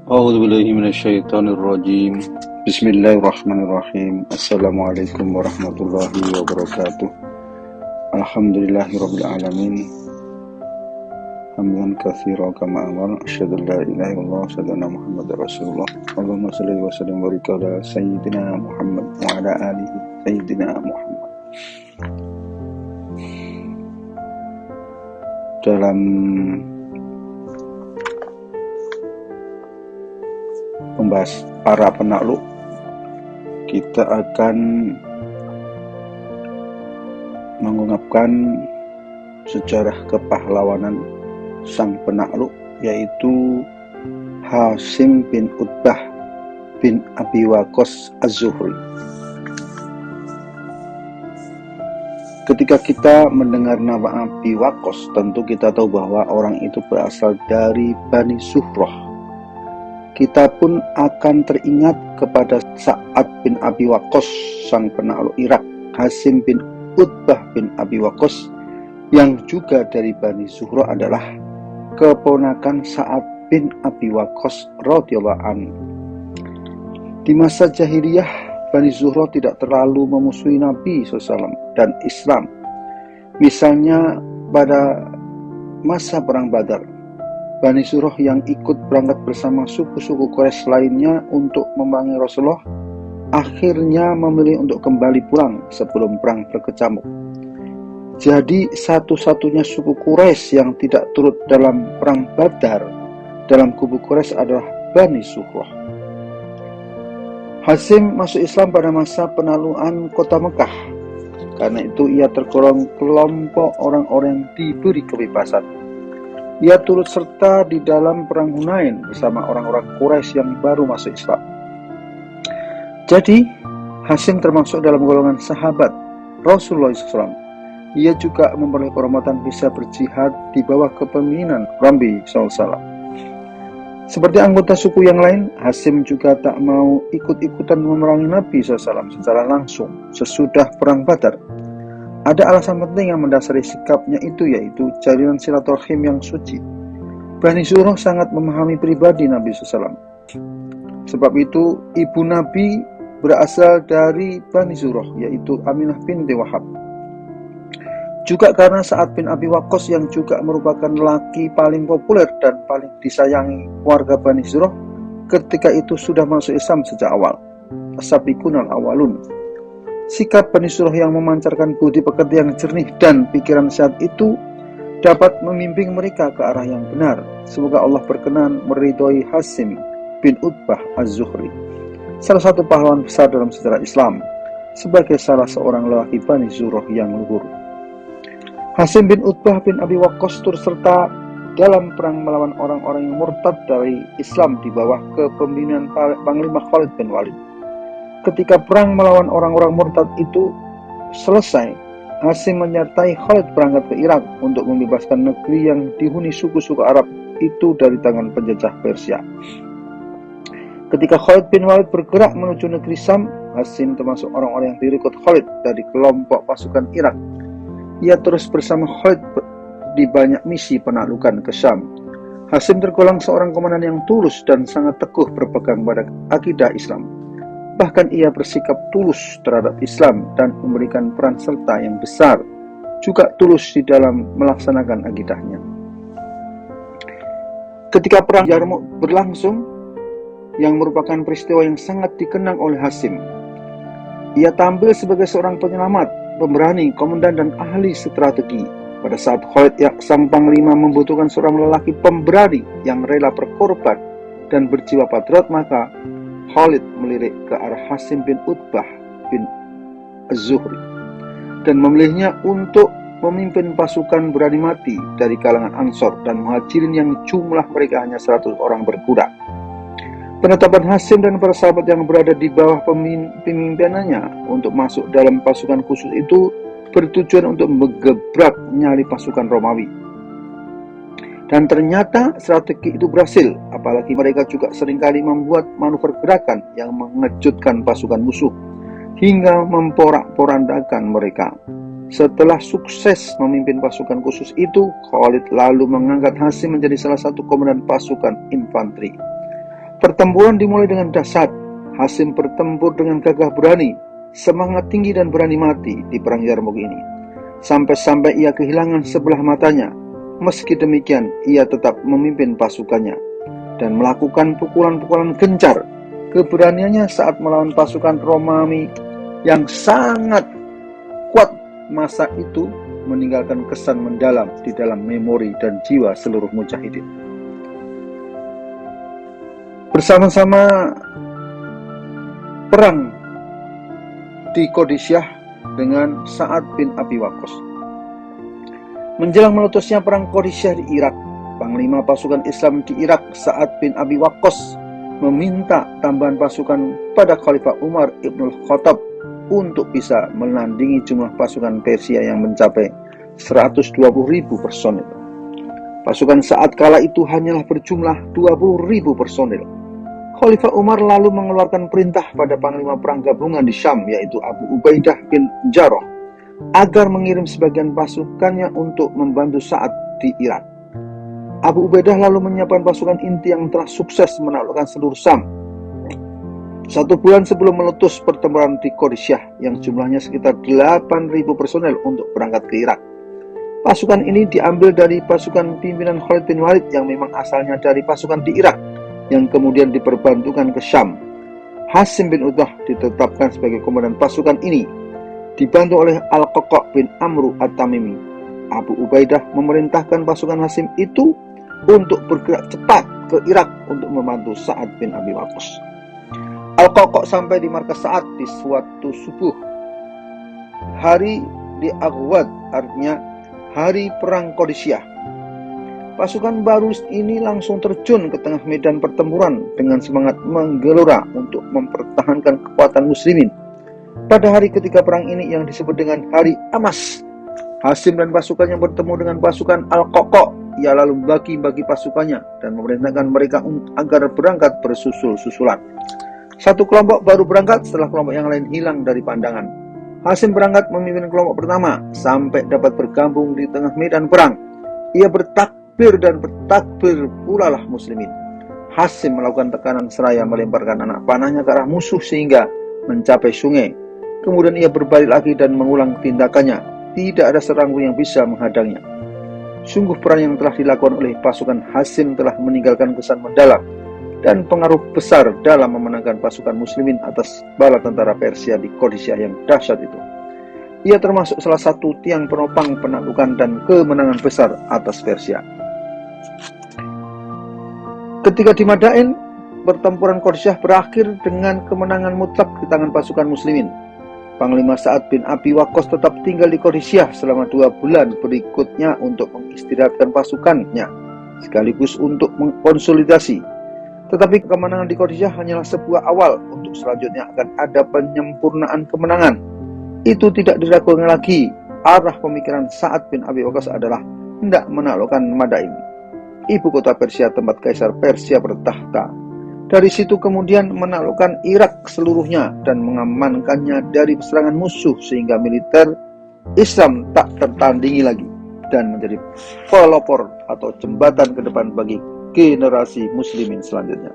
A'udzubillahi minasyaitonirrajim. Bismillahirrahmanirrahim. Assalamualaikum warahmatullahi wabarakatuh. Alhamdulillahirabbil alamin. Hamdan katsiran kama amara. Asyhadu an la ilaha illallah wa asyhadu anna Muhammadar Rasulullah. Allahumma shalli wa sallim wa barik ala sayyidina Muhammad wa ala alihi sayyidina Muhammad. Dalam membahas para penakluk, kita akan mengungkapkan sejarah kepahlawanan sang penakluk, yaitu Hasyim bin Utbah bin Abi Waqqas Az-Zuhri. Ketika kita mendengar nama Abi Waqqas, tentu kita tahu bahwa orang itu berasal dari Bani Zuhrah. Kita pun akan teringat kepada Sa'ad bin Abi Waqqas, sang penakluk Irak, Hasyim bin Utbah bin Abi Waqqas, yang juga dari Bani Zuhrah adalah keponakan Sa'ad bin Abi Waqqas radhiyallahu anhu. Di masa jahiliyah, Bani Zuhrah tidak terlalu memusuhi Nabi SAW dan Islam. Misalnya pada masa Perang Badar, Bani Zuhrah yang ikut berangkat bersama suku-suku Quraisy lainnya untuk memerangi Rasulullah akhirnya memilih untuk kembali pulang sebelum perang berkecamuk. Jadi satu-satunya suku Quraisy yang tidak turut dalam Perang Badar dalam kubu Quraisy adalah Bani Zuhrah. Hasyim masuk Islam pada masa penaklukan kota Mekah. Karena itu ia tergolong kelompok orang-orang yang diberi kebebasan. Ia turut serta di dalam perang Hunain bersama orang-orang Quraisy yang baru masuk Islam. Jadi, Hasyim termasuk dalam golongan sahabat Rasulullah SAW. Ia juga memperoleh kehormatan bisa berjihad di bawah kepemimpinan Rambi SAW. Seperti anggota suku yang lain, Hasyim juga tak mau ikut-ikutan memerangi Nabi SAW secara langsung sesudah perang Badar. Ada alasan penting yang mendasari sikapnya itu, yaitu jalinan silaturahim yang suci. Bani Zuhrah sangat memahami pribadi Nabi SAW. Sebab itu, ibu Nabi berasal dari Bani Zuhrah, yaitu Aminah binti Wahab. Juga karena Sa'ad bin Abi Waqqas yang juga merupakan lelaki paling populer dan paling disayangi warga Bani Zuhrah ketika itu sudah masuk Islam sejak awal. As-sabiqunal awalun. Sikap Bani Zuhrah yang memancarkan budi pekerti yang jernih dan pikiran sehat itu dapat membimbing mereka ke arah yang benar. Semoga Allah berkenan meridhoi Hasyim bin Utbah Az-Zuhri, salah satu pahlawan besar dalam sejarah Islam, sebagai salah seorang lelaki Bani Zuhrah yang luhur. Hasyim bin Utbah bin Abi Waqqas turut serta dalam perang melawan orang-orang yang murtad dari Islam di bawah kepemimpinan Panglima Khalid bin Walid. Ketika perang melawan orang-orang murtad itu selesai, Hasyim menyertai Khalid berangkat ke Irak untuk membebaskan negeri yang dihuni suku-suku Arab itu dari tangan penjajah Persia. Ketika Khalid bin Walid bergerak menuju negeri Syam, Hasyim termasuk orang-orang yang direkrut Khalid dari kelompok pasukan Irak. Ia terus bersama Khalid di banyak misi penaklukan ke Syam. Hasyim tergolong seorang komandan yang tulus dan sangat teguh berpegang pada akidah Islam. Bahkan ia bersikap tulus terhadap Islam dan memberikan peran serta yang besar, juga tulus di dalam melaksanakan akidahnya. Ketika perang Yarmouk berlangsung, yang merupakan peristiwa yang sangat dikenang oleh Hasyim, ia tampil sebagai seorang penyelamat, pemberani, komandan, dan ahli strategi. Pada saat Khalid sang panglima membutuhkan seorang lelaki pemberani yang rela berkorban dan berjiwa patriot, maka Khalid melirik ke arah Hasyim bin Utbah bin Az-Zuhri dan memilihnya untuk memimpin pasukan berani mati dari kalangan Ansor dan Muhajirin yang jumlah mereka hanya 100 orang berkuda. Penetapan Hasyim dan para sahabat yang berada di bawah pemimpinannya untuk masuk dalam pasukan khusus itu bertujuan untuk menggebrak nyali pasukan Romawi. Dan ternyata strategi itu berhasil, apalagi mereka juga seringkali membuat manuver gerakan yang mengejutkan pasukan musuh hingga memporak-porandakan mereka. Setelah sukses memimpin pasukan khusus itu, Khalid lalu mengangkat Hasyim menjadi salah satu komandan pasukan infanteri. Pertempuran dimulai dengan dahsyat. Hasim bertempur dengan gagah berani, semangat tinggi dan berani mati di perang Yarmouk ini. Sampai-sampai ia kehilangan sebelah matanya. Meski demikian, ia tetap memimpin pasukannya dan melakukan pukulan-pukulan gencar. Keberaniannya saat melawan pasukan Romawi yang sangat kuat masa itu meninggalkan kesan mendalam di dalam memori dan jiwa seluruh mujahidin. Bersama-sama perang di Qadisiyah dengan Sa'ad bin Abi Waqqas. Menjelang meletusnya perang Qadisiyah di Irak, Panglima pasukan Islam di Irak Sa'ad bin Abi Waqqas meminta tambahan pasukan pada Khalifah Umar ibn Khattab untuk bisa menandingi jumlah pasukan Persia yang mencapai 120.000 personil. Pasukan Sa'ad kala itu hanyalah berjumlah 20.000 personil. Khalifah Umar lalu mengeluarkan perintah pada panglima perang gabungan di Syam, yaitu Abu Ubaidah bin Jarrah, agar mengirim sebagian pasukannya untuk membantu Sa'ad di Irak. Abu Ubaidah lalu menyiapkan pasukan inti yang telah sukses menaklukkan seluruh Syam. 1 bulan sebelum meletus pertempuran di Qadisiyah yang jumlahnya sekitar 8.000 personel untuk berangkat ke Irak. Pasukan ini diambil dari pasukan pimpinan Khalid bin Walid yang memang asalnya dari pasukan di Irak, yang kemudian diperbantukan ke Syam. Hasim bin Utbah ditetapkan sebagai komandan pasukan ini, dibantu oleh Al-Qaqa bin Amru At-Tamimi. Abu Ubaidah memerintahkan pasukan Hasim itu untuk bergerak cepat ke Irak untuk membantu Sa'ad bin Abi Waqqas. Al-Qaqa sampai di markas Sa'ad di suatu subuh hari di Aghwad, artinya hari perang Qadisiyah. Pasukan baru ini langsung terjun ke tengah medan pertempuran dengan semangat menggelora untuk mempertahankan kekuatan muslimin. Pada hari ketiga perang ini yang disebut dengan Hari Amas, Hasim dan pasukannya bertemu dengan pasukan Al-Qaqa. Ia lalu bagi-bagi pasukannya dan memerintahkan mereka agar berangkat bersusul-susulan. Satu kelompok baru berangkat setelah kelompok yang lain hilang dari pandangan. Hasim berangkat memimpin kelompok pertama sampai dapat bergabung di tengah medan perang. Ia bertakbir dan bertakbir pula lah muslimin. Hasim melakukan tekanan seraya melemparkan anak panahnya ke arah musuh sehingga mencapai sungai. Kemudian ia berbalik lagi dan mengulang tindakannya. Tidak ada seorang pun yang bisa menghadangnya. Sungguh perang yang telah dilakukan oleh pasukan Hasim telah meninggalkan kesan mendalam dan pengaruh besar dalam memenangkan pasukan muslimin atas bala tentara Persia di Qadisiyah yang dahsyat itu. Ia termasuk salah satu tiang penopang penaklukan dan kemenangan besar atas Persia. Ketika di Madain, pertempuran Qadisiyah berakhir dengan kemenangan mutlak di tangan pasukan muslimin. Panglima Sa'ad bin Abi Waqqas tetap tinggal di Qadisiyah selama 2 bulan berikutnya untuk mengistirahatkan pasukannya, sekaligus untuk mengkonsolidasi. Tetapi kemenangan di Qadisiyah hanyalah sebuah awal untuk selanjutnya akan ada penyempurnaan kemenangan. Itu tidak diragukan lagi. Arah pemikiran Sa'ad bin Abi Waqqas adalah hendak menaklukkan Madain, ibu kota Persia tempat Kaisar Persia bertahta. Dari situ kemudian menaklukkan Irak seluruhnya dan mengamankannya dari serangan musuh sehingga militer Islam tak tertandingi lagi dan menjadi pelopor atau jembatan ke depan bagi generasi muslimin selanjutnya.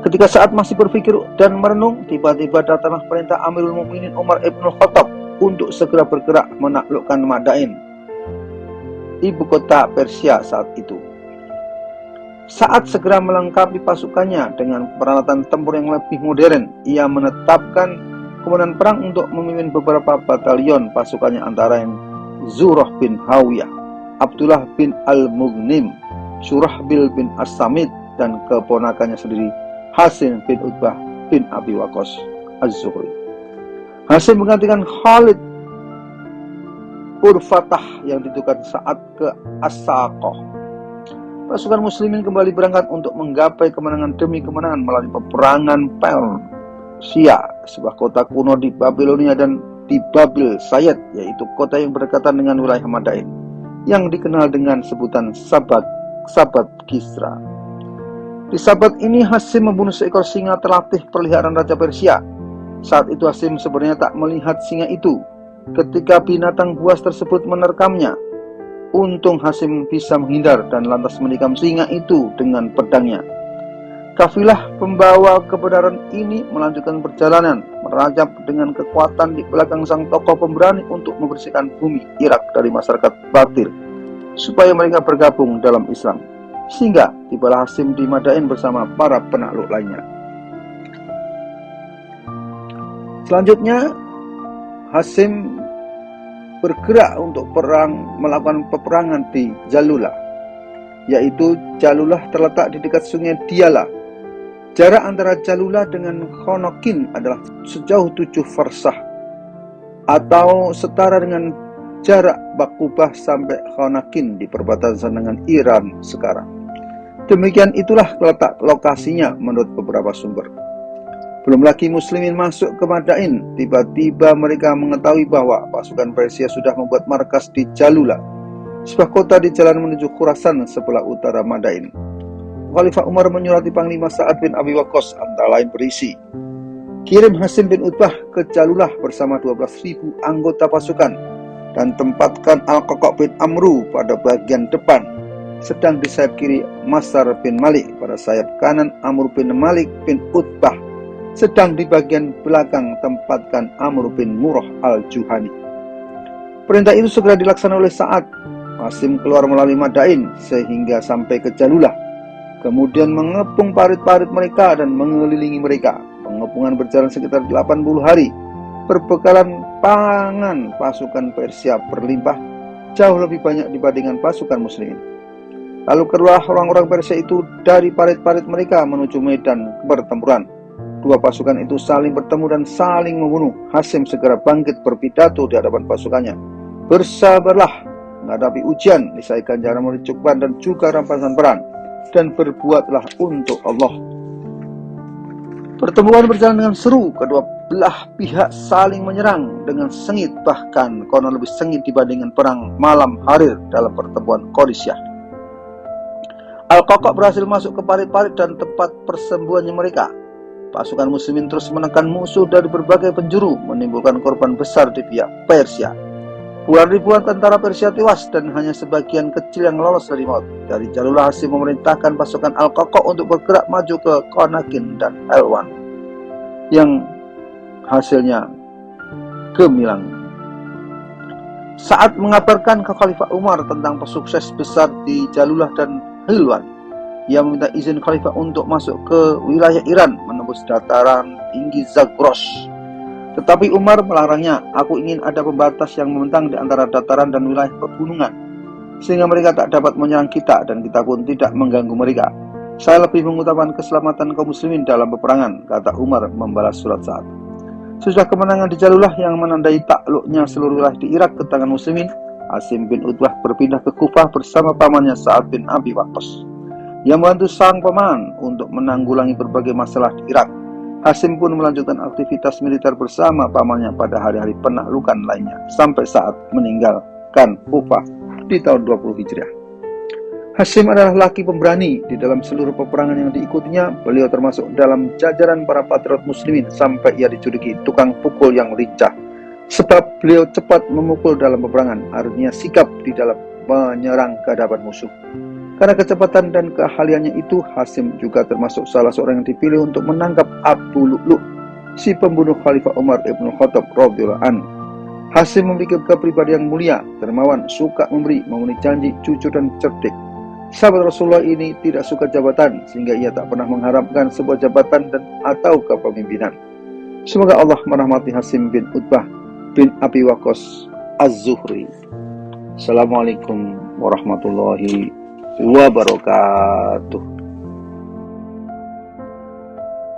Ketika Sa'ad masih berpikir dan merenung, tiba-tiba datanglah perintah Amirul Mukminin Umar ibn Khattab untuk segera bergerak menaklukkan Madain, ibu kota Persia saat itu. Saat segera melengkapi pasukannya dengan peralatan tempur yang lebih modern, ia menetapkan komandan perang untuk memimpin beberapa batalion pasukannya antara lain Zurah bin Hawiyah, Abdullah bin Al-Mughnim, Surahbil bin As-Samit, dan keponakannya sendiri Hasim bin Utbah bin Abi Waqqas Az-Zuhri. Hasim menggantikan Khalid Urfatah yang ditukan saat ke As-Saqah. Pasukan muslimin kembali berangkat untuk menggapai kemenangan demi kemenangan melalui peperangan Persia, sebuah kota kuno di Babilonia, dan di Babil Sayed, yaitu kota yang berdekatan dengan wilayah Madain, yang dikenal dengan sebutan Sabat Kisra. Di Sabat ini Hasim membunuh seekor singa terlatih peliharaan Raja Persia. Saat itu Hasim sebenarnya tak melihat singa itu ketika binatang buas tersebut menerkamnya. Untung Hasim bisa menghindar dan lantas menikam singa itu dengan pedangnya. Kafilah pembawa kebenaran ini melanjutkan perjalanan, merajap dengan kekuatan di belakang sang tokoh pemberani untuk membersihkan bumi Irak dari masyarakat batil, supaya mereka bergabung dalam Islam. Sehingga tibalah Hasyim di Madain bersama para penakluk lainnya. Selanjutnya, Hasyim bergerak untuk melakukan peperangan di Jalulah, yaitu Jalulah terletak di dekat sungai Diyala. Jarak antara Jalulah dengan Khonokin adalah sejauh 7 farsah, atau setara dengan jarak Bakubah sampai Khonokin di perbatasan dengan Iran sekarang. Demikian itulah letak lokasinya menurut beberapa sumber. Belum lagi muslimin masuk ke Madain, tiba-tiba mereka mengetahui bahwa pasukan Persia sudah membuat markas di Jalulah, sebuah kota di jalan menuju Khurasan sebelah utara Madain. Khalifah Umar menyurati Panglima Sa'ad bin Abi Waqqas, antara lain berisi, kirim Hasyim bin Utbah ke Jalulah bersama 12.000 anggota pasukan dan tempatkan Al-Qaqa' bin Amru pada bagian depan, sedang di sayap kiri Masar bin Malik, pada sayap kanan Amr bin Malik bin Utbah, sedang di bagian belakang tempatkan Amr bin Murrah al-Juhani. Perintah itu segera dilaksanakan oleh Sa'ad. Hasyim keluar melalui Madain sehingga sampai ke Jalulah, kemudian mengepung parit-parit mereka dan mengelilingi mereka. Pengepungan berjalan sekitar 80 hari. Perbekalan pangan pasukan Persia berlimpah, jauh lebih banyak dibandingkan pasukan muslimin. Lalu keluar orang-orang Persia itu dari parit-parit mereka menuju medan pertempuran. Dua pasukan itu saling bertemu dan saling membunuh. Hasyim segera bangkit berpidato di hadapan pasukannya. Bersabarlah menghadapi ujian, niscaya ganjaran murid cukban dan juga rampasan perang, dan berbuatlah untuk Allah. Pertempuran berjalan dengan seru, kedua belah pihak saling menyerang dengan sengit, bahkan konon lebih sengit dibandingkan perang malam hari dalam pertempuran Qadisiyah. Al-Qaqa' berhasil masuk ke parit-parit dan tempat persembunyian mereka. Pasukan muslimin terus menekan musuh dari berbagai penjuru, menimbulkan korban besar di pihak Persia. Puluhan ribuan tentara Persia tewas dan hanya sebagian kecil yang lolos dari maut. Dari Jalulah, Hasyim memerintahkan pasukan Al-Qaqa' untuk bergerak maju ke Khonakin dan Helwan, yang hasilnya gemilang. Saat mengabarkan ke Khalifah Umar tentang sukses besar di Jalulah dan Helwan, ia meminta izin Khalifah untuk masuk ke wilayah Iran menembus dataran tinggi Zagros. Tetapi Umar melarangnya. Aku ingin ada pembatas yang membentang di antara dataran dan wilayah pegunungan, sehingga mereka tak dapat menyerang kita dan kita pun tidak mengganggu mereka. Saya lebih mengutamakan keselamatan kaum muslimin dalam peperangan, kata Umar membalas surat Sa'ad. Sesudah kemenangan di Jalulah yang menandai takluknya seluruh wilayah di Irak ke tangan muslimin, Hasyim bin Utbah berpindah ke Kufah bersama pamannya Sa'ad bin Abi Waqqas, yang membantu sang paman untuk menanggulangi berbagai masalah di Irak. Hasyim pun melanjutkan aktivitas militer bersama pamannya pada hari-hari penaklukan lainnya, sampai saat meninggalkan Kufah di tahun 20 Hijriah. Hasyim adalah laki pemberani. Di dalam seluruh peperangan yang diikutinya, beliau termasuk dalam jajaran para patriot muslimin sampai ia dijuluki tukang pukul yang lincah. Sebab beliau cepat memukul dalam peperangan, artinya sikap di dalam menyerang ke hadapan musuh. Karena kecepatan dan keahliannya itu, Hasyim juga termasuk salah seorang yang dipilih untuk menangkap Abu Lu'lu', si pembunuh Khalifah Umar ibn Khattab radhiyallahu anhu. Hasyim memiliki kepribadian yang mulia, dermawan, suka memberi, memenuhi janji, jujur dan cerdik. Sahabat Rasulullah ini tidak suka jabatan, sehingga ia tak pernah mengharapkan sebuah jabatan dan atau kepemimpinan. Semoga Allah merahmati Hasyim bin Utbah bin Abi Waqqas Az-Zuhri. Assalamualaikum warahmatullahi wabarakatuh.